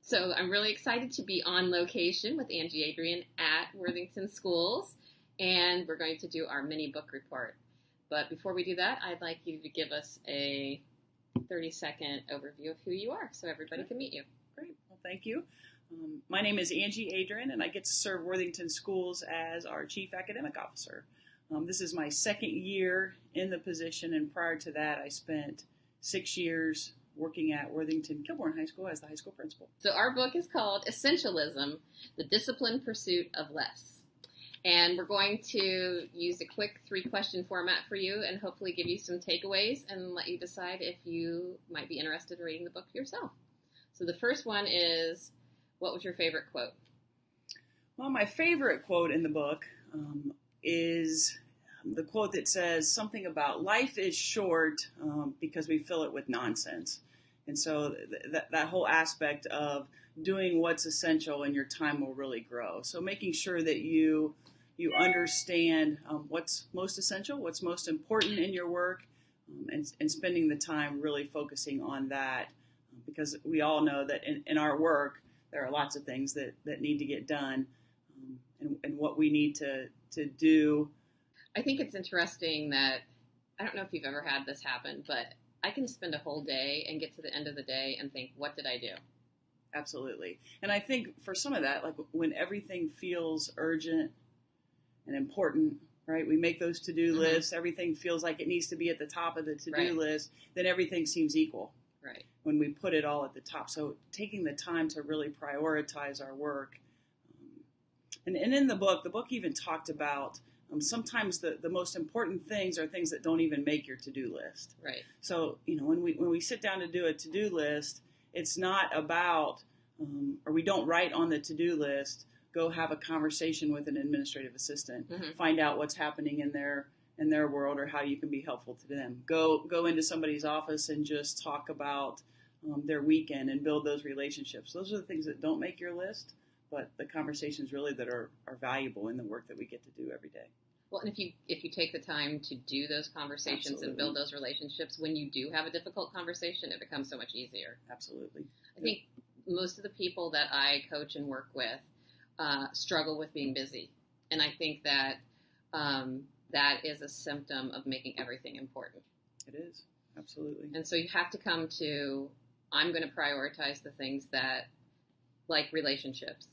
So I'm really excited to be on location with Angie Adrean at Worthington Schools, and we're going to do our mini book report. But before we do that, I'd like you to give us a 30-second overview of who you are so everybody can meet you. Great. Well, thank you. My name is Angie Adrean, and I get to serve Worthington Schools as our Chief Academic Officer. This is my second year in the position, and prior to that, I spent 6 years working at Worthington Kilbourne High School as the high school principal. So our book is called Essentialism, The Disciplined Pursuit of Less. And we're going to use a quick 3-question format for you and hopefully give you some takeaways and let you decide if you might be interested in reading the book yourself. So the first one is, what was your favorite quote? Well, my favorite quote in the book is the quote that says something about life is short because we fill it with nonsense. And so that whole aspect of doing what's essential and your time will really grow. So making sure that you understand what's most essential, what's most important in your work, and spending the time really focusing on that. Because we all know that in our work, there are lots of things that need to get done and what we need to do. I think it's interesting that, I don't know if you've ever had this happen, but I can spend a whole day and get to the end of the day and think, what did I do? Absolutely. And I think for some of that, like when everything feels urgent and important, right? We make those to-do lists. Everything feels like it needs to be at the top of the to-do list. Then everything seems equal. Right. When we put it all at the top. So taking the time to really prioritize our work. And in the book even talked about sometimes the most important things are things that don't even make your to-do list. Right. So, when we sit down to do a to-do list, it's not about, or we don't write on the to-do list, go have a conversation with an administrative assistant, find out what's happening in their world or how you can be helpful to them. Go into somebody's office and just talk about their weekend and build those relationships. Those are the things that don't make your list, but the conversations really that are valuable in the work that we get to do every day. Well, and if you take the time to do those conversations and build those relationships, when you do have a difficult conversation, it becomes so much easier. Absolutely. I think most of the people that I coach and work with struggle with being busy. And I think that that is a symptom of making everything important. It is. Absolutely. And so you have to come to, I'm going to prioritize the things that, like relationships.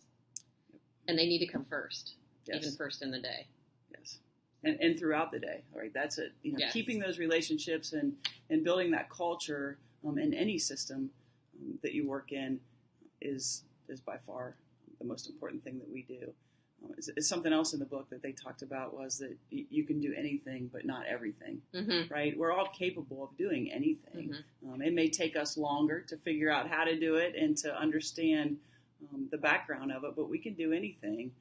And they need to come first, even first in the day. Yes. And throughout the day, right? That's it. Keeping those relationships and building that culture in any system that you work in is by far the most important thing that we do. It's something else in the book that they talked about was that you can do anything, but not everything, right? We're all capable of doing anything. It may take us longer to figure out how to do it and to understand the background of it, but we can do anything.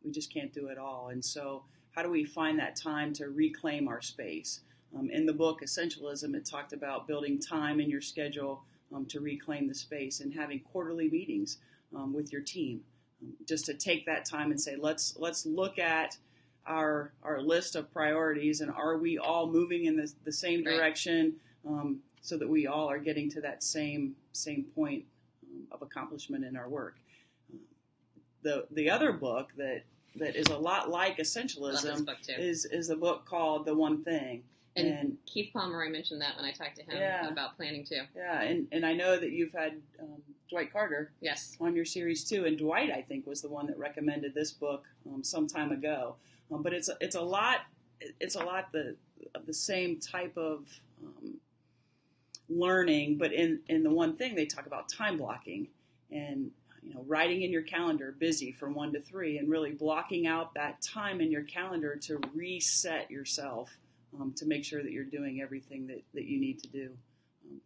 We just can't do it all. And so how do we find that time to reclaim our space? In the book, Essentialism, it talked about building time in your schedule to reclaim the space and having quarterly meetings with your team. Just to take that time and say, let's look at our list of priorities and are we all moving in the same direction so that we all are getting to that same point of accomplishment in our work. The other book that is a lot like Essentialism is a book called The One Thing. And Keith Pomeroy mentioned that when I talked to him about planning too. Yeah, and I know that you've had Dwight Carter on your series too, and Dwight I think was the one that recommended this book some time ago. But it's a lot of the same type of learning, but in The One Thing they talk about time blocking and writing in your calendar busy from 1 to 3 and really blocking out that time in your calendar to reset yourself to make sure that you're doing everything that you need to do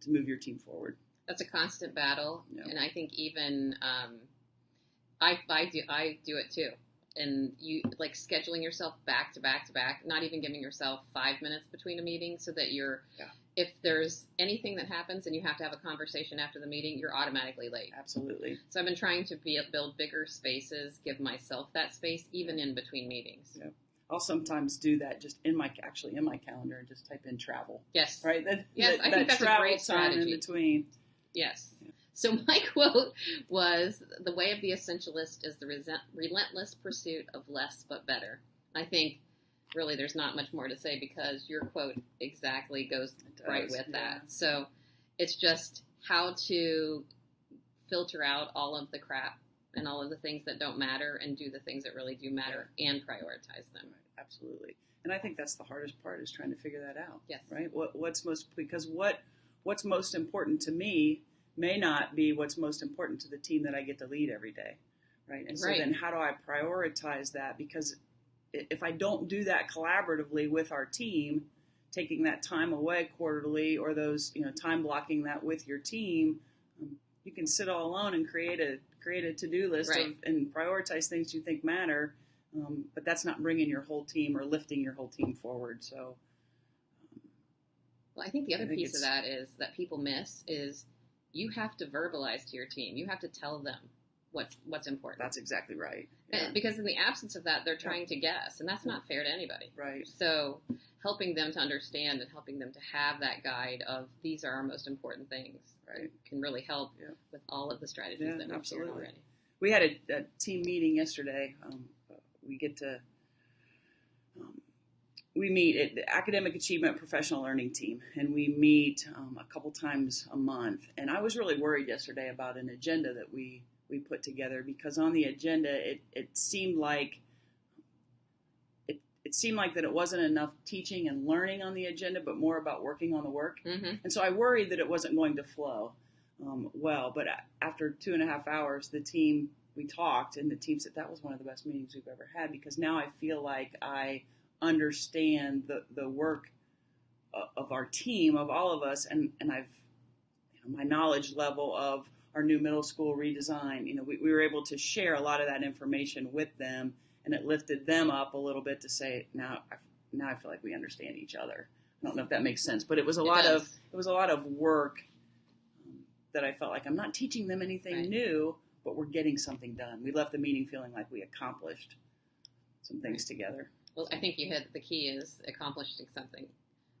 to move your team forward. That's a constant battle, and I think even I do it too. And you like scheduling yourself back to back to back, not even giving yourself 5 minutes between a meeting, so that you're if there's anything that happens and you have to have a conversation after the meeting, you're automatically late. Absolutely. So I've been trying to build bigger spaces, give myself that space, even in between meetings. Yeah. I'll sometimes do that just in my calendar and just type in travel. Yes. Right? I think that's a great strategy. In between. Yes. So my quote was, "The way of the essentialist is the relentless pursuit of less but better." I think really there's not much more to say because your quote exactly goes right with that. So it's just how to filter out all of the crap and all of the things that don't matter and do the things that really do matter and prioritize them. Right. Absolutely. And I think that's the hardest part, is trying to figure that out. Yes. Right? What's most important to me may not be what's most important to the team that I get to lead every day. Right? And so then how do I prioritize that? Because if I don't do that collaboratively with our team, taking that time away quarterly, or those, time blocking that with your team, you can sit all alone and create a to-do list and prioritize things you think matter, but that's not bringing your whole team or lifting your whole team forward. So, well, I think the other piece of that is that people miss is you have to verbalize to your team. You have to tell them what's important. That's exactly right. Yeah. Because in the absence of that, they're trying to guess, and that's not fair to anybody. Right. So helping them to understand and helping them to have that guide of these are our most important things can really help with all of the strategies that we've shared already. We had a team meeting yesterday. We meet at the Academic Achievement Professional Learning Team, and we meet a couple times a month. And I was really worried yesterday about an agenda that we put together, because on the agenda it seemed like that it wasn't enough teaching and learning on the agenda, but more about working on the work. Mm-hmm. And so I worried that it wasn't going to flow well. But after 2.5 hours, we talked, and the team said that was one of the best meetings we've ever had, because now I feel like I understand the work of our team, of all of us, and I've my knowledge level of our new middle school redesign. We were able to share a lot of that information with them, and it lifted them up a little bit to say, now I feel like we understand each other. I don't know if that makes sense, but it was a lot of work that I felt like I'm not teaching them anything new, but we're getting something done. We left the meeting feeling like we accomplished some things together. Well, I think you hit the key is accomplishing something,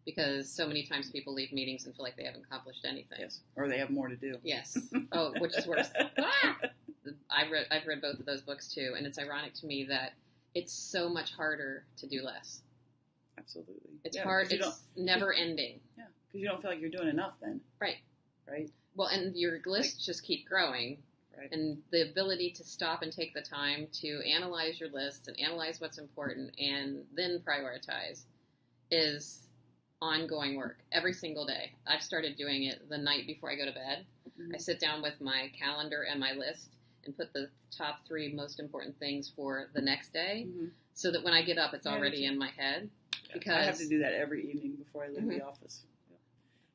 because so many times people leave meetings and feel like they haven't accomplished anything. Yes, or they have more to do. Yes. Oh, which is worse. I've read both of those books too, and it's ironic to me that it's so much harder to do less. Absolutely. It's hard. It's never ending. Yeah, because you don't feel like you're doing enough then. Right. Well, and your lists just keep growing. Right. And the ability to stop and take the time to analyze your list and analyze what's important and then prioritize is ongoing work every single day. I've started doing it the night before I go to bed. Mm-hmm. I sit down with my calendar and my list and put the top 3 most important things for the next day, so that when I get up, it's already in my head. Yeah. Because I have to do that every evening before I leave the office. Yeah.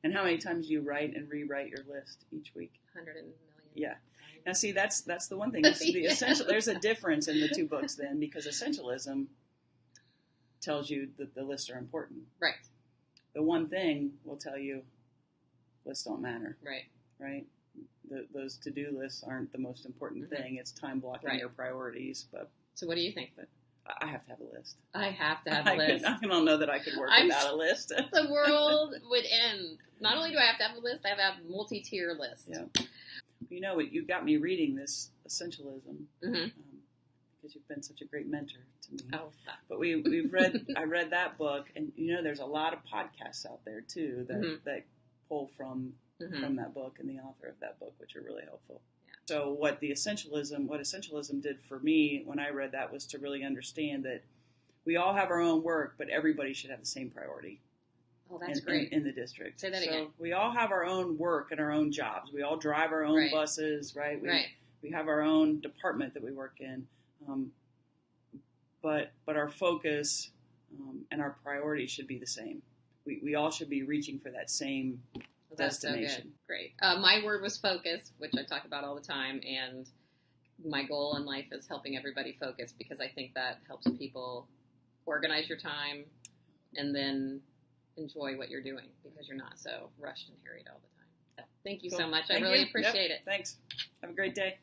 And how many times do you write and rewrite your list each week? 100 million. Yeah. Now, see, that's the one thing. The essential. There's a difference in the 2 books then, because Essentialism tells you that the lists are important. Right. The One Thing will tell you lists don't matter. Right. Those to-do lists aren't the most important thing. It's time blocking your priorities. But so, what do you think? But I have to have a list. I have to have a list. I don't know that I could work without a list. The world would end. Not only do I have to have a list, I have to have a multi-tier list. Yeah. You got me reading this Essentialism because you've been such a great mentor to me. Oh, stop. But I read that book, and there's a lot of podcasts out there too that pull from that book and the author of that book, which are really helpful. Yeah. So what Essentialism did for me when I read that was to really understand that we all have our own work, but everybody should have the same priority. Oh, that's great. In the district. Say that again. We all have our own work and our own jobs. We all drive our own buses, right? We have our own department that we work in. But our focus and our priorities should be the same. We all should be reaching for that same destination. So good. Great. My word was focus, which I talk about all the time, and my goal in life is helping everybody focus, because I think that helps people organize your time and then enjoy what you're doing, because you're not so rushed and harried all the time. So thank you so much. I really appreciate it. Thanks. Have a great day.